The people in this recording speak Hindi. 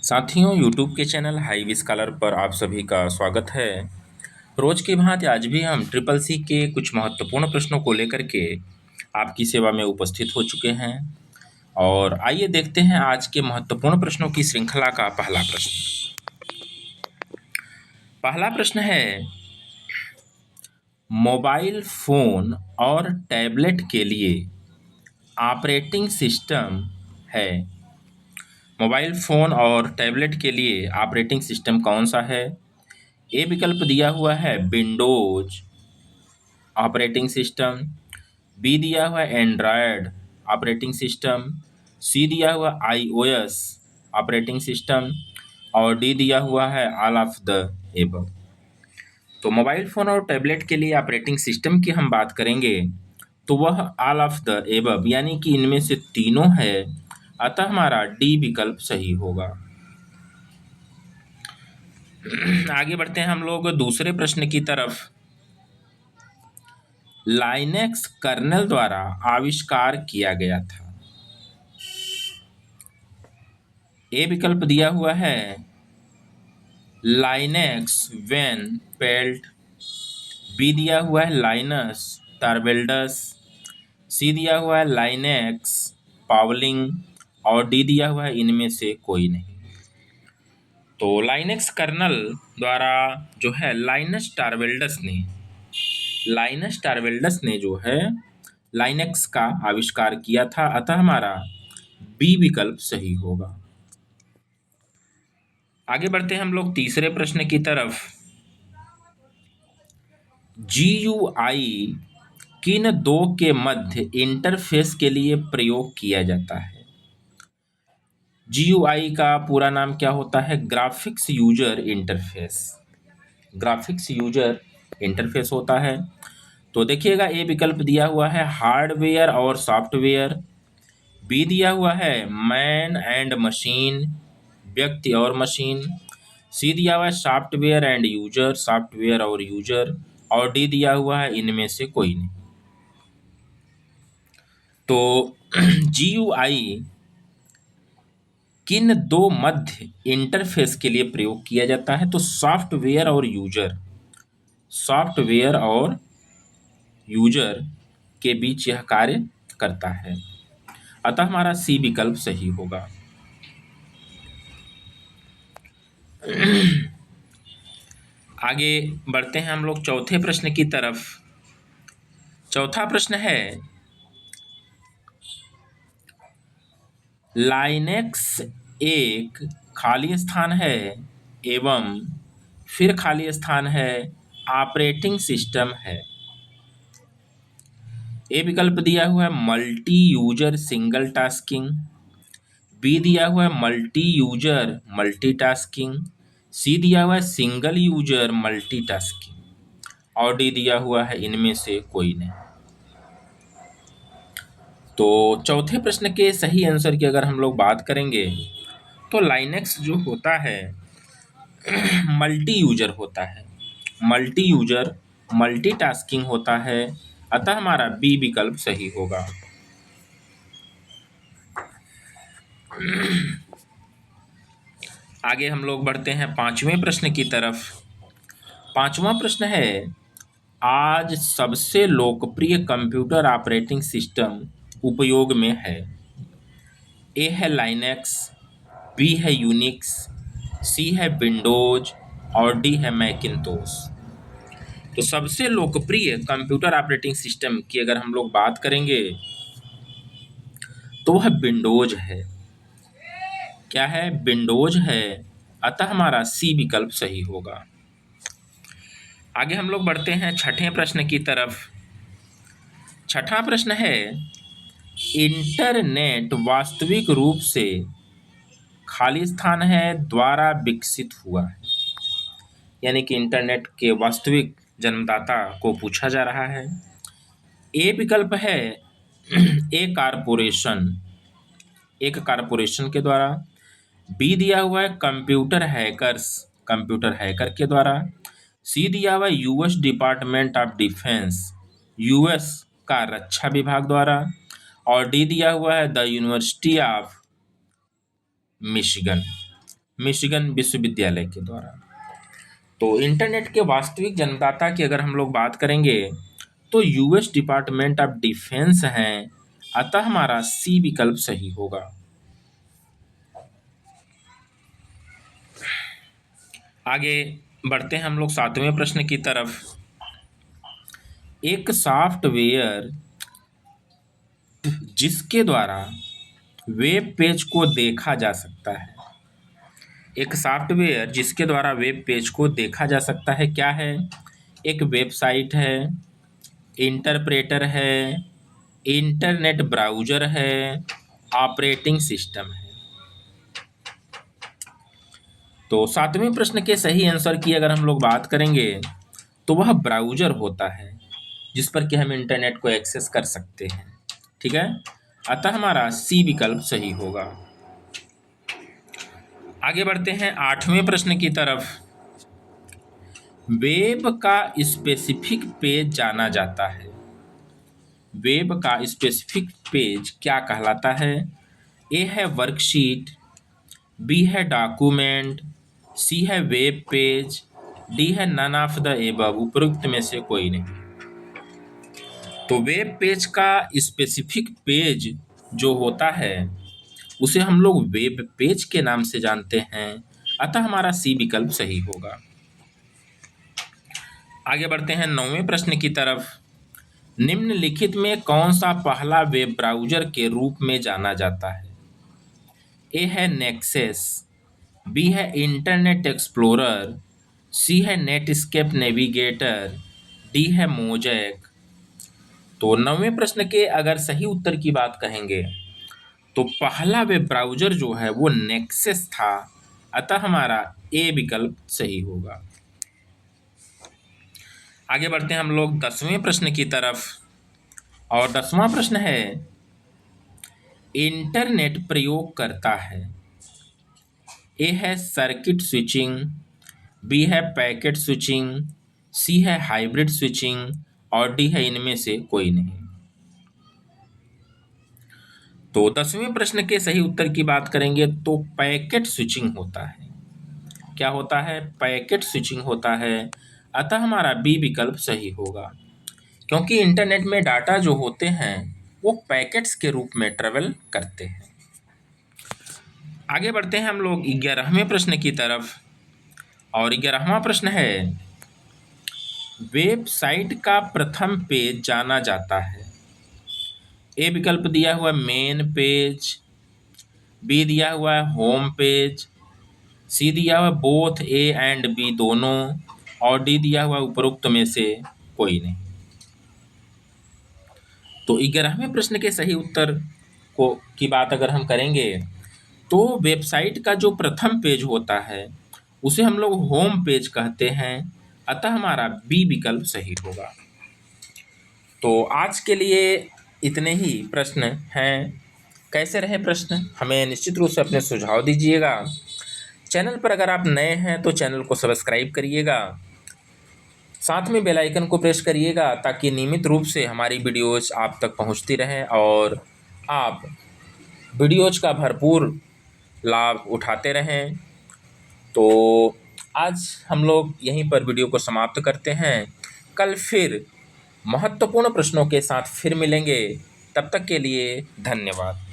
साथियों, यूट्यूब के चैनल हाईवी स्कॉलर पर आप सभी का स्वागत है। रोज की भांति आज भी हम ट्रिपल सी के कुछ महत्वपूर्ण प्रश्नों को लेकर के आपकी सेवा में उपस्थित हो चुके हैं और आइए देखते हैं आज के महत्वपूर्ण प्रश्नों की श्रृंखला का पहला प्रश्न। पहला प्रश्न है, मोबाइल फोन और टैबलेट के लिए ऑपरेटिंग सिस्टम है। मोबाइल फ़ोन और टैबलेट के लिए ऑपरेटिंग सिस्टम कौन सा है? ए विकल्प दिया हुआ है विंडोज ऑपरेटिंग सिस्टम, बी दिया हुआ है एंड्रॉयड ऑपरेटिंग सिस्टम, सी दिया हुआ आईओएस ऑपरेटिंग सिस्टम और डी दिया हुआ है ऑल ऑफ द एबव। तो मोबाइल फ़ोन और टैबलेट के लिए ऑपरेटिंग सिस्टम की हम बात करेंगे तो वह ऑल ऑफ द एबव यानी कि इनमें से तीनों है, अतः हमारा डी विकल्प सही होगा। आगे बढ़ते हैं हम लोग दूसरे प्रश्न की तरफ। लाइनेक्स कर्नेल द्वारा आविष्कार किया गया था। ए विकल्प दिया हुआ है लाइनेक्स वेन पेल्ट, बी दिया हुआ है लाइनस टारवेल्डस, सी दिया हुआ है लाइनेक्स पावलिंग और डी दिया हुआ है इनमें से कोई नहीं। तो लाइनेक्स कर्नल द्वारा जो है लाइनस टारवेल्डस ने जो है लाइनेक्स का आविष्कार किया था, अतः हमारा बी विकल्प सही होगा। आगे बढ़ते हैं हम लोग तीसरे प्रश्न की तरफ। GUI किन दो के मध्य इंटरफेस के लिए प्रयोग किया जाता है? GUI का पूरा नाम क्या होता है? Graphics user interface. Graphics user interface होता है। तो देखिएगा, ए विकल्प दिया हुआ है हार्डवेयर और सॉफ्टवेयर, बी दिया हुआ है मैन एंड मशीन, व्यक्ति और मशीन, सी दिया हुआ है सॉफ्टवेयर एंड यूजर, सॉफ्टवेयर और यूजर और डी दिया हुआ है इनमें से कोई नहीं। तो GUI किन दो मध्य इंटरफेस के लिए प्रयोग किया जाता है? तो सॉफ्टवेयर और यूजर के बीच यह कार्य करता है, अतः हमारा सी विकल्प सही होगा। आगे बढ़ते हैं हम लोग चौथे प्रश्न की तरफ। चौथा प्रश्न है, लाइनेक्स एक खाली स्थान है एवं फिर खाली स्थान है ऑपरेटिंग सिस्टम है। ए विकल्प दिया हुआ है multi user single tasking, B दिया हुआ है मल्टी यूजर मल्टीटास्किंग, सी दिया हुआ है सिंगल यूजर मल्टीटास्किंग और डी दिया हुआ है इनमें से कोई नहीं। तो चौथे प्रश्न के सही आंसर की अगर हम लोग बात करेंगे तो लाइनेक्स जो होता है मल्टी यूजर होता है, मल्टी यूजर मल्टीटास्किंग होता है, अतः हमारा बी विकल्प सही होगा। आगे हम लोग बढ़ते हैं पांचवें प्रश्न की तरफ। पांचवा प्रश्न है, आज सबसे लोकप्रिय कंप्यूटर ऑपरेटिंग सिस्टम उपयोग में है। ए है लाइनेक्स, बी है यूनिक्स, सी है विंडोज और डी है मैकिन्टोश। तो सबसे लोकप्रिय कंप्यूटर ऑपरेटिंग सिस्टम की अगर हम लोग बात करेंगे तो वह विंडोज है। क्या है? विंडोज है, अतः हमारा सी विकल्प सही होगा। आगे हम लोग बढ़ते हैं छठे प्रश्न की तरफ। छठा प्रश्न है, इंटरनेट वास्तविक रूप से खाली स्थान है द्वारा विकसित हुआ है, यानी कि इंटरनेट के वास्तविक जन्मदाता को पूछा जा रहा है। ए विकल्प है एक कारपोरेशन के द्वारा, बी दिया हुआ है कंप्यूटर हैकर के द्वारा, सी दिया हुआ है US department of defence, US का रक्षा विभाग द्वारा और डी दिया हुआ है the university of Michigan. Michigan विश्वविद्यालय के द्वारा। तो इंटरनेट के वास्तविक जन्मदाता की अगर हम लोग बात करेंगे तो यूएस डिपार्टमेंट ऑफ डिफेंस हैं, अतः हमारा सी विकल्प सही होगा। आगे बढ़ते हैं हम लोग 7वें प्रश्न की तरफ। एक सॉफ्टवेयर जिसके द्वारा वेब पेज को देखा जा सकता है, एक सॉफ्टवेयर जिसके द्वारा वेब पेज को देखा जा सकता है, क्या है? एक वेबसाइट है, इंटरप्रेटर है, इंटरनेट ब्राउज़र है, ऑपरेटिंग सिस्टम है। तो 7वें प्रश्न के सही आंसर की अगर हम लोग बात करेंगे तो वह ब्राउज़र होता है जिस पर कि हम इंटरनेट को एक्सेस कर सकते हैं। ठीक है, अतः हमारा सी विकल्प सही होगा। आगे बढ़ते हैं 8वें प्रश्न की तरफ। वेब का स्पेसिफिक पेज जाना जाता है, वेब का स्पेसिफिक पेज क्या कहलाता है? ए है वर्कशीट, बी है डॉक्यूमेंट, सी है वेब पेज, डी है नन ऑफ द एबव, उपरोक्त में से कोई नहीं। तो वेब पेज का स्पेसिफिक पेज जो होता है उसे हम लोग वेब पेज के नाम से जानते हैं, अतः हमारा सी विकल्प सही होगा। आगे बढ़ते हैं 9वें प्रश्न की तरफ। निम्नलिखित में कौन सा पहला वेब ब्राउज़र के रूप में जाना जाता है? ए है नेक्सस, बी है इंटरनेट एक्सप्लोरर, सी है नेटस्केप नेविगेटर, डी है मोज़ैक। तो 9वें प्रश्न के अगर सही उत्तर की बात कहेंगे तो पहला वेब ब्राउज़र जो है वो नेक्सस था, अतः हमारा ए विकल्प सही होगा। आगे बढ़ते हैं हम लोग 10वें प्रश्न की तरफ, और 10वां प्रश्न है इंटरनेट प्रयोग करता है। ए है सर्किट स्विचिंग, बी है पैकेट स्विचिंग, सी है हाइब्रिड स्विचिंग और डी है इनमें से कोई नहीं। तो 10वें प्रश्न के सही उत्तर की बात करेंगे तो पैकेट स्विचिंग होता है। क्या होता है? पैकेट स्विचिंग होता है, अतः हमारा बी विकल्प सही होगा, क्योंकि इंटरनेट में डाटा जो होते हैं वो पैकेट्स के रूप में ट्रेवल करते हैं। आगे बढ़ते हैं हम लोग 11वें प्रश्न की तरफ, और 11वां प्रश्न है वेबसाइट का प्रथम पेज जाना जाता है। ए विकल्प दिया हुआ मेन पेज, बी दिया हुआ है होम पेज, सी दिया हुआ बोथ ए एंड बी दोनों, और डी दिया हुआ उपरोक्त में से कोई नहीं। तो 11वें प्रश्न के सही उत्तर को की बात अगर हम करेंगे तो वेबसाइट का जो प्रथम पेज होता है उसे हम लोग होम पेज कहते हैं, अतः हमारा बी विकल्प सही होगा। तो आज के लिए इतने ही प्रश्न हैं। कैसे रहे प्रश्न, हमें निश्चित रूप से अपने सुझाव दीजिएगा। चैनल पर अगर आप नए हैं तो चैनल को सब्सक्राइब करिएगा, साथ में बेल आइकन को प्रेस करिएगा ताकि नियमित रूप से हमारी वीडियोज़ आप तक पहुंचती रहें और आप वीडियोज़ का भरपूर लाभ उठाते रहें। तो आज हम लोग यहीं पर वीडियो को समाप्त करते हैं। कल फिर महत्वपूर्ण प्रश्नों के साथ फिर मिलेंगे। तब तक के लिए धन्यवाद।